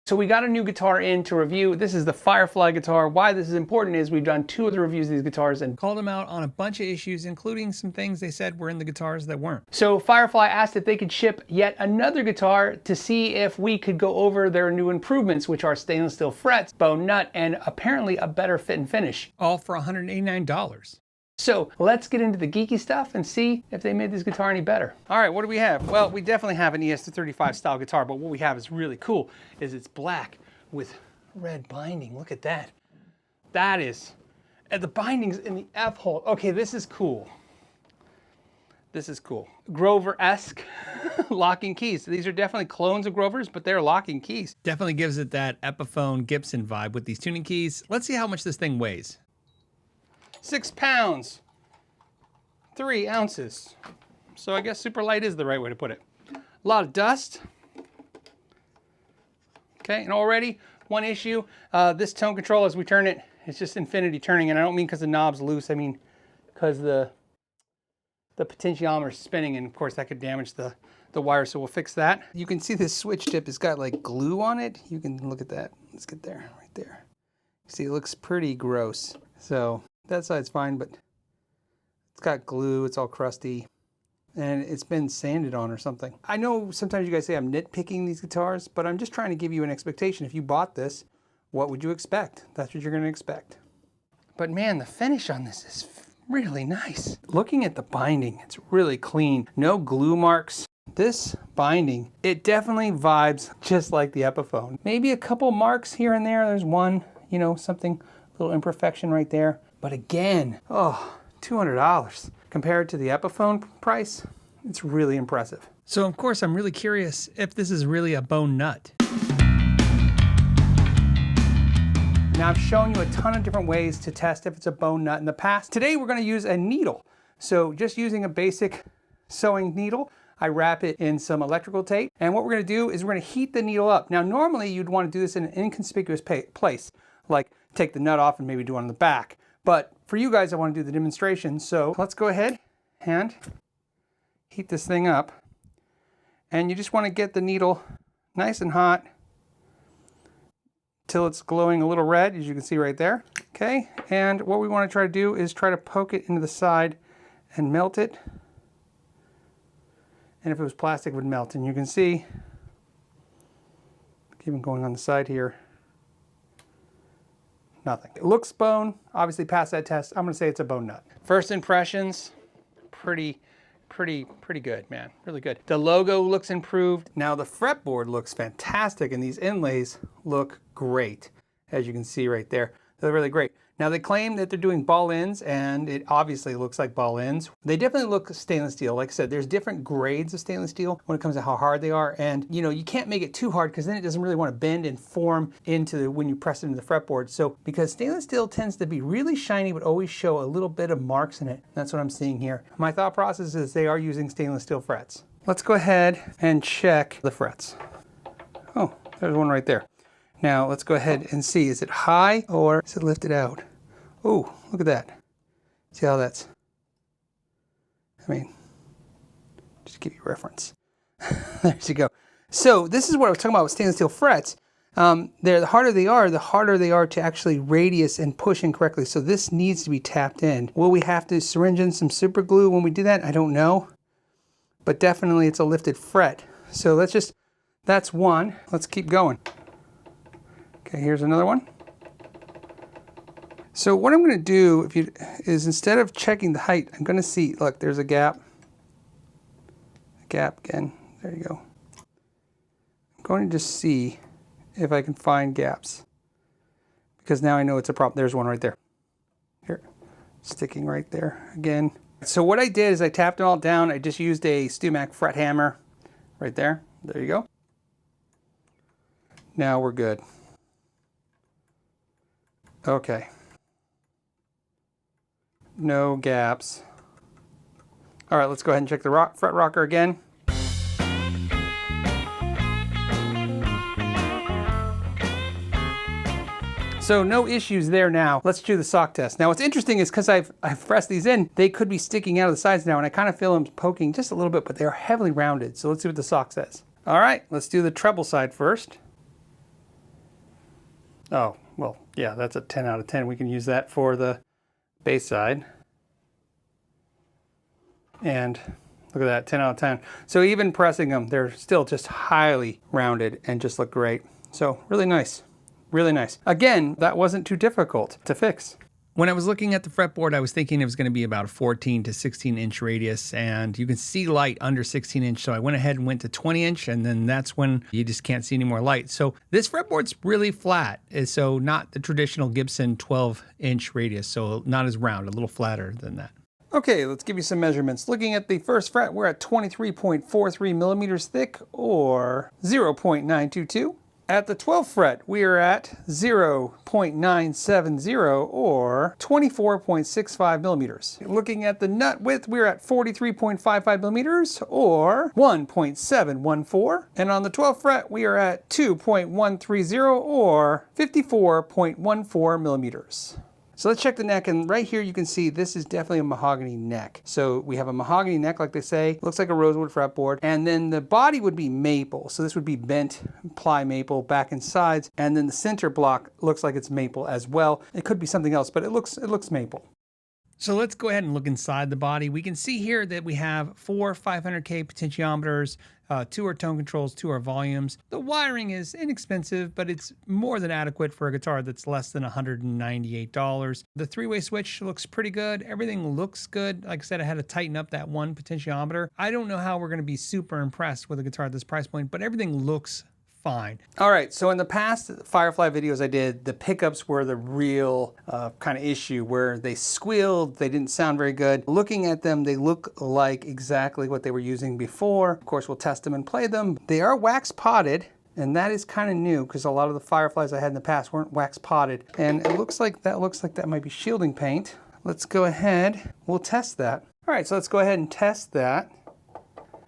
So we got a new guitar in to review. This is the Firefly guitar. Why this is important is we've done 2 other reviews of these guitars and called them out on a bunch of issues, including some things they said were in the guitars that weren't. So Firefly asked if they could ship yet another guitar to see if we could go over their new improvements, which are stainless steel frets, bone nut, and apparently a better fit and finish. All for $189. So let's get into the geeky stuff and see if they made this guitar any better. All right, what do we have? Well, we definitely have an ES235 style guitar, but what we have is really cool, is it's black with red binding. Look at that. That is, and the binding's in the F hole. Okay, this is cool. This is cool. Grover-esque locking keys. These are definitely clones of Grover's, but they're locking keys. Definitely gives it that Epiphone Gibson vibe with these tuning keys. Let's see how much this thing weighs. 6 pounds, 3 ounces. So I guess super light is the right way to put it. A lot of dust. Okay, and already one issue, this tone control as we turn it, it's just infinity turning, and I don't mean because the knob's loose, I mean because the potentiometer is spinning, and of course that could damage the wire, so we'll fix that. You can see this switch tip has got like glue on it. You can look at that. Let's get there, right there. See, it looks pretty gross. So that side's fine, but it's got glue, it's all crusty, and it's been sanded on or something. I know sometimes you guys say I'm nitpicking these guitars, but I'm just trying to give you an expectation. If you bought this, what would you expect? That's what you're gonna expect. But man, the finish on this is really nice. Looking at the binding, it's really clean. No glue marks. This binding, it definitely vibes just like the Epiphone. Maybe a couple marks here and there. There's one, you know, something, a little imperfection right there. But again, oh, $200. Compared to the Epiphone price, it's really impressive. So of course, I'm really curious if this is really a bone nut. Now I've shown you a ton of different ways to test if it's a bone nut in the past. Today we're gonna use a needle. So just using a basic sewing needle, I wrap it in some electrical tape. And what we're gonna do is we're gonna heat the needle up. Now normally you'd wanna do this in an inconspicuous place, like take the nut off and maybe do it on the back. But for you guys, I want to do the demonstration. So let's go ahead and heat this thing up. And you just want to get the needle nice and hot till it's glowing a little red, as you can see right there. Okay, and what we want to try to do is try to poke it into the side and melt it. And if it was plastic, it would melt. And you can see, even going on the side here, nothing. It looks bone, obviously passed that test. I'm gonna say it's a bone nut. First impressions, pretty good, man, really good. The logo looks improved. Now the fretboard looks fantastic and these inlays look great. As you can see right there, they're really great. Now they claim that they're doing ball ends and it obviously looks like ball ends. They definitely look stainless steel. Like I said, there's different grades of stainless steel when it comes to how hard they are. And you know, you can't make it too hard because then it doesn't really want to bend and form into when you press it into the fretboard. So because stainless steel tends to be really shiny but always show a little bit of marks in it. That's what I'm seeing here. My thought process is they are using stainless steel frets. Let's go ahead and check the frets. Oh, there's one right there. Now let's go ahead and see, is it high or is it lifted out? Oh, look at that. See how that's, I mean, just to give you a reference. There you go. So this is what I was talking about with stainless steel frets. The harder they are to actually radius and push in correctly. So this needs to be tapped in. Will we have to syringe in some super glue when we do that? I don't know. But definitely it's a lifted fret. So that's one. Let's keep going. Okay, here's another one. So what I'm going to do is instead of checking the height, I'm going to see, look, there's a gap. A gap again. There you go. I'm going to just see if I can find gaps. Because now I know it's a problem. There's one right there. Here, sticking right there again. So what I did is I tapped them all down. I just used a StewMac fret hammer right there. There you go. Now we're good. Okay. No gaps. All right, let's go ahead and check the fret rocker again. So no issues there now. Let's do the sock test. Now what's interesting is because I've pressed these in, they could be sticking out of the sides now, and I kind of feel them poking just a little bit, but they are heavily rounded. So let's see what the sock says. All right, let's do the treble side first. Oh, well, yeah, that's a 10 out of 10. We can use that for the bass side. And look at that, 10 out of 10. So even pressing them, they're still just highly rounded and just look great. So really nice, really nice. Again, that wasn't too difficult to fix. When I was looking at the fretboard, I was thinking it was going to be about a 14 to 16 inch radius, and you can see light under 16 inch. So I went ahead and went to 20 inch, and then that's when you just can't see any more light. So this fretboard's really flat. So not the traditional Gibson 12 inch radius. So not as round, a little flatter than that. Okay, let's give you some measurements. Looking at the first fret, we're at 23.43 millimeters thick, or 0.922. At the 12th fret, we are at 0.970, or 24.65 millimeters. Looking at the nut width, we're at 43.55 millimeters, or 1.714. And on the 12th fret, we are at 2.130, or 54.14 millimeters. So let's check the neck, and right here you can see this is definitely a mahogany neck. So we have a mahogany neck, like they say, looks like a rosewood fretboard, and then the body would be maple. So this would be bent ply maple back and sides, and then the center block looks like it's maple as well. It could be something else, but it looks maple. So let's go ahead and look inside the body. We can see here that we have 4 500K potentiometers, 2 are tone controls, 2 are volumes. The wiring is inexpensive, but it's more than adequate for a guitar that's less than $198. The 3-way switch looks pretty good. Everything looks good. Like I said, I had to tighten up that one potentiometer. I don't know how we're going to be super impressed with a guitar at this price point, but everything looks fine. All right, so in the past Firefly videos I did, the pickups were the real kind of issue, where they squealed, they didn't sound very good. Looking at them, they look like exactly what they were using before. Of course, we'll test them and play them. They are wax potted, and that is kind of new because a lot of the Fireflies I had in the past weren't wax potted. And it looks like that might be shielding paint. Let's go ahead, we'll test that. All right, so let's go ahead and test that.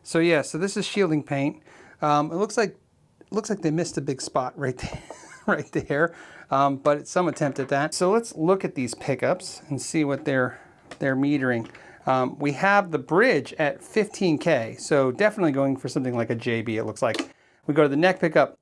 So yeah, so this is shielding paint. It looks like they missed a big spot right there, right there. But it's some attempt at that. So let's look at these pickups and see what they're metering. We have the bridge at 15K, so definitely going for something like a JB, it looks like. We go to the neck pickup,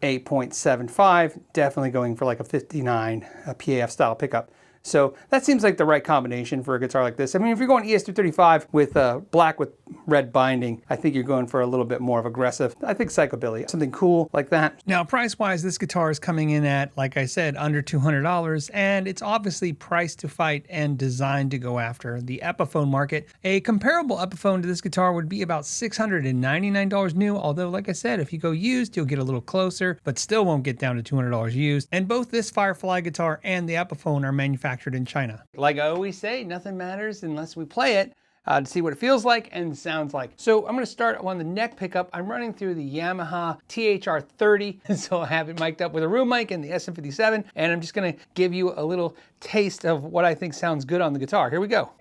8.75, definitely going for like a 59, a PAF style pickup. So that seems like the right combination for a guitar like this. I mean, if you're going ES235 with black with red binding, I think you're going for a little bit more of aggressive. I think psychobilly, something cool like that. Now, price-wise, this guitar is coming in at, like I said, under $200, and it's obviously priced to fight and designed to go after the Epiphone market. A comparable Epiphone to this guitar would be about $699 new, although, like I said, if you go used, you'll get a little closer, but still won't get down to $200 used. And both this Firefly guitar and the Epiphone are manufactured in China. Like I always say, nothing matters unless we play it to see what it feels like and sounds like. So I'm going to start on the neck pickup. I'm running through the Yamaha THR30, so I have it mic'd up with a room mic and the SM57, and I'm just going to give you a little taste of what I think sounds good on the guitar. Here we go.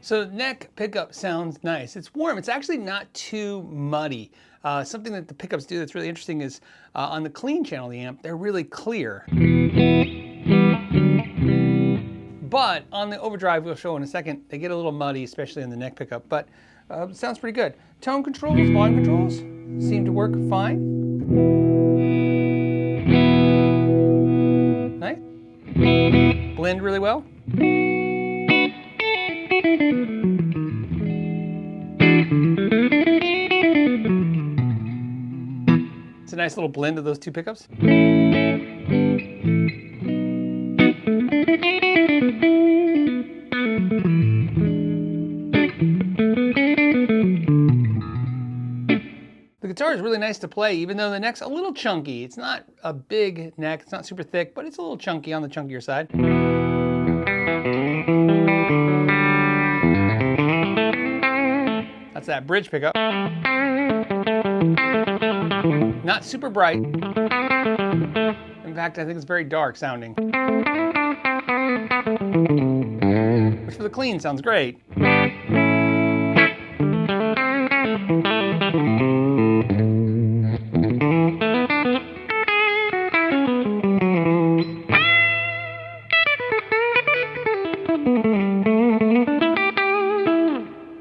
So neck pickup sounds nice. It's warm. It's actually not too muddy. Something that the pickups do that's really interesting is on the clean channel of the amp, they're really clear. But on the overdrive, we'll show in a second, they get a little muddy, especially in the neck pickup. But it sounds pretty good. Tone controls, volume controls seem to work fine. Nice. Blend really well. It's a nice little blend of those two pickups. The guitar is really nice to play, even though the neck's a little chunky. It's not a big neck, it's not super thick, but it's a little chunky on the chunkier side. That's that bridge pickup. Not super bright. In fact, I think it's very dark sounding. Which for the clean sounds great.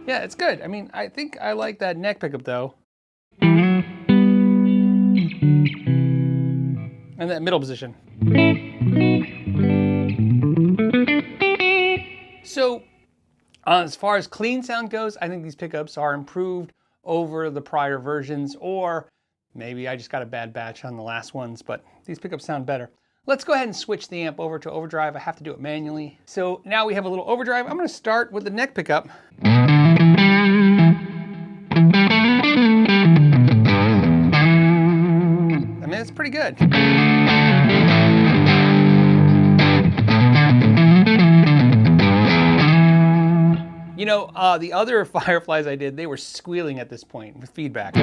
Yeah, it's good. I mean, I think I like that neck pickup though. And that middle position. So, as far as clean sound goes, I think these pickups are improved over the prior versions, or maybe I just got a bad batch on the last ones, but these pickups sound better. Let's go ahead and switch the amp over to overdrive. I have to do it manually. So now we have a little overdrive. I'm gonna start with the neck pickup. I mean, it's pretty good. You know, the other Fireflies I did, they were squealing at this point with feedback.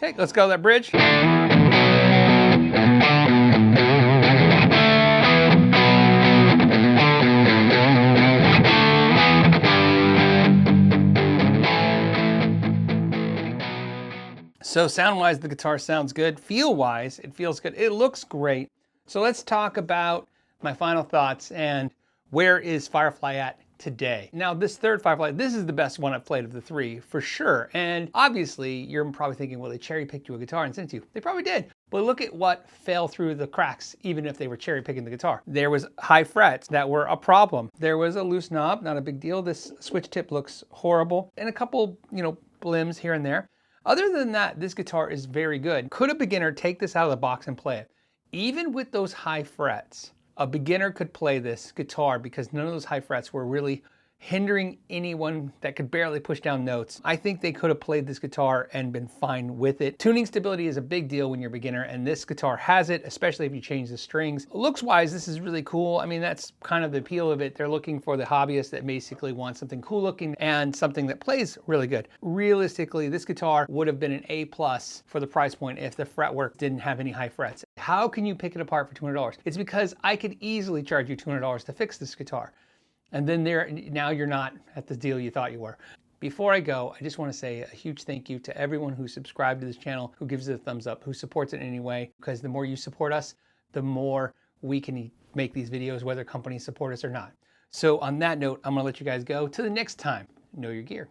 Okay, let's go to that bridge. So sound-wise, the guitar sounds good. Feel-wise, it feels good. It looks great. So let's talk about my final thoughts and where is Firefly at today. Now, this third Firefly, this is the best one I've played of the three, for sure. And obviously, you're probably thinking, well, they cherry-picked you a guitar and sent it to you. They probably did. But look at what fell through the cracks, even if they were cherry-picking the guitar. There was high frets that were a problem. There was a loose knob, not a big deal. This switch tip looks horrible. And a couple, blims here and there. Other than that, this guitar is very good. Could a beginner take this out of the box and play it? Even with those high frets, a beginner could play this guitar because none of those high frets were really hindering anyone that could barely push down notes. I think they could have played this guitar and been fine with it. Tuning stability is a big deal when you're a beginner, and this guitar has it, especially if you change the strings. Looks-wise, this is really cool. I mean, that's kind of the appeal of it. They're looking for the hobbyist that basically wants something cool looking and something that plays really good. Realistically, this guitar would have been an A+ for the price point if the fretwork didn't have any high frets. How can you pick it apart for $200? It's because I could easily charge you $200 to fix this guitar. And then now you're not at the deal you thought you were. Before I go, I just want to say a huge thank you to everyone who subscribed to this channel, who gives it a thumbs up, who supports it in any way, because the more you support us, the more we can make these videos, whether companies support us or not. So on that note, I'm going to let you guys go. Till the next time, know your gear.